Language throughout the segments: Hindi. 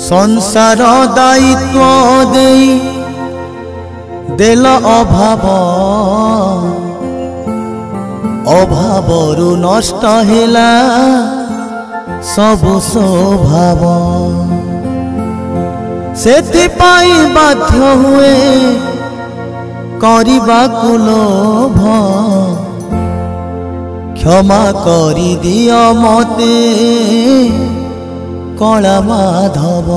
संसार दायित्व देई देल अभाव अभावरु नष्ट हेला सबु स्वभाव सेथिपाई बाध्य हुए करिबाकु लोभ क्षमा करि दियो मते कला माधव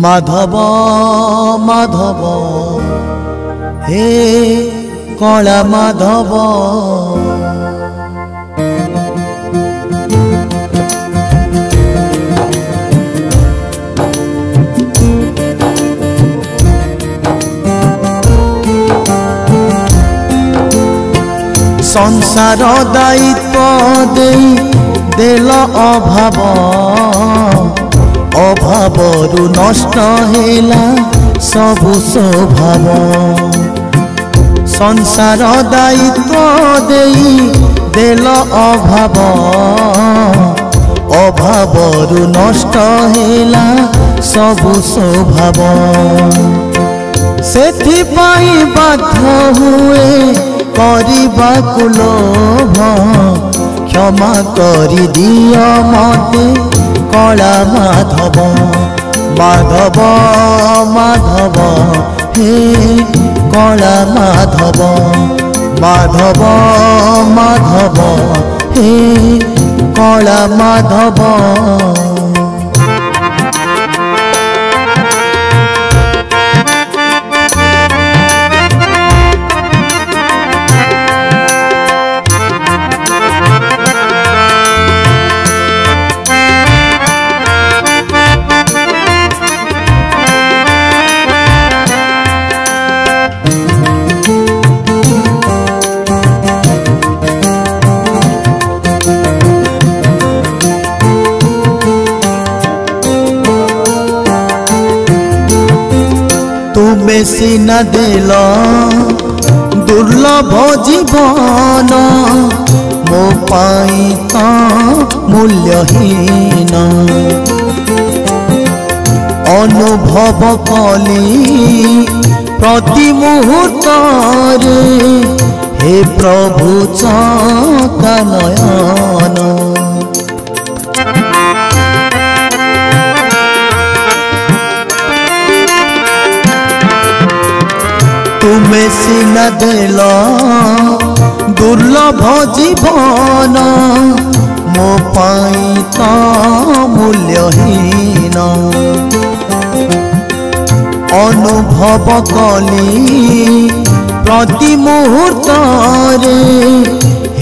माधव माधव हे कला माधव संसार दायित्व देई देल अभाव अभावरु नष्ट हेला सबु स्वभाव संसार दायित्व देई देल अभाव अभावरु नष्ट हेला सबु स्वभाव सेथिपाई बाध्य हुए करिबाकु लोभ क्षमा करि दियो मते कला माधव माधव माधव हे कला माधव माधव माधव हे कला माधव तुमे सीना देल दुर्लभ जीवन मो पाई तो मूल्यहीन अनुभव कली प्रति मुहूर्त हे प्रभु चका नयन तुमे सीना देल दुर्लभ जीवन मो पाई तो मूल्यहीन अनुभव कली प्रति मुहूर्त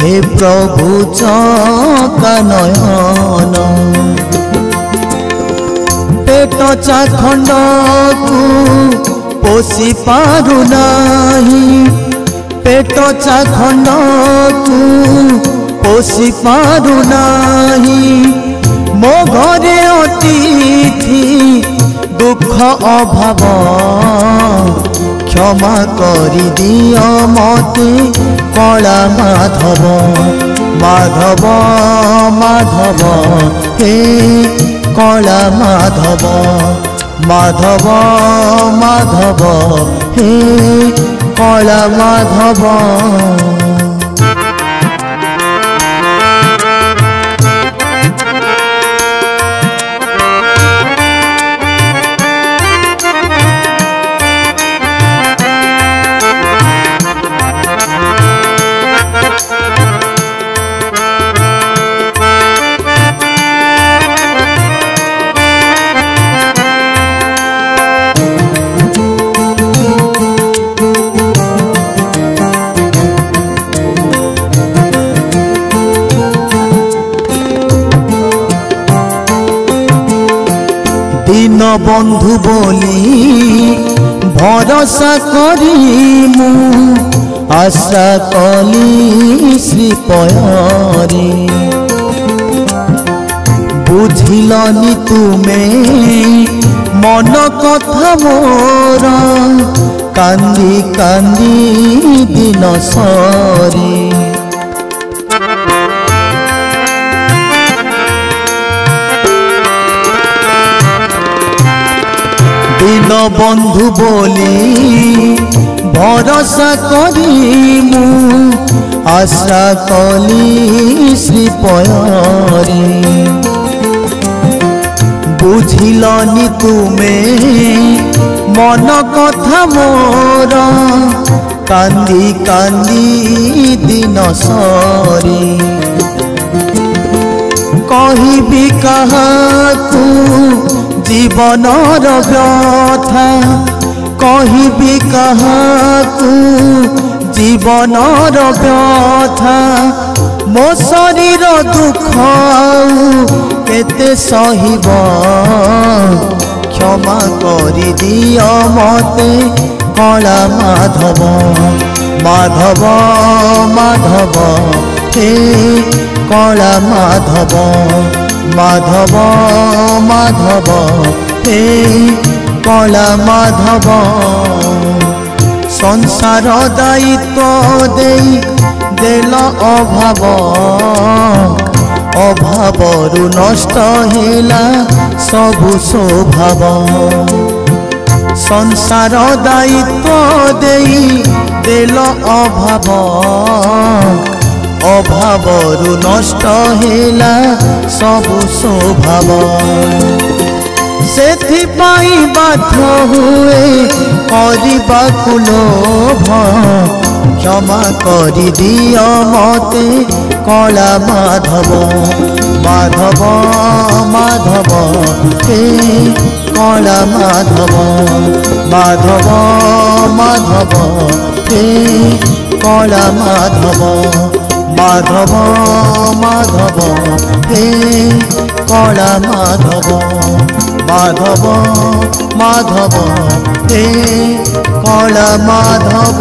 हे प्रभु चका नयन पेट चाखंड को पोषि पारु नाही पेट चाखंड को पोषि पारु नाही मो घरे अतिथि दुख अभाव क्षमा करि दियो मते कला माधव माधव माधव हे कला माधव माधव माधव हे कला माधव दीन बंधु बोली भरोसा करी मु आशा कली श्रीपयरी बुझिलनि तुमे मन कथा मोर कांदी कांदी दिन सरी बंधु बोली भरोसा करी मु आशा कली श्रीपयरी बुझिलनि तुमे मन कथा मोर कांदी कांदी दिन सरी कहिबी काहाकू जीवनर व्यथा कहिबी काहाकू जीवनर व्यथा मो शरीर दुख केते सहिब क्षमा करि दियो मते कला माधव माधव माधव हे कला माधव माधव माधव हे कला माधव संसार दायित्व देई देल अभाव अभावरु नष्ट हेला सबु स्वभाव संसार दायित्व देई देल अभाव अभावरु नष्ट हेला सबु स्वभाव सेथिपाई बाध्य हुए करबाकु लोभ क्षमा करि दियो मते कला माधव माधव माधव हे कला माधव माधव माधव हे कला माधव माधव माधव हे कला माधव माधव माधव हे कला माधव।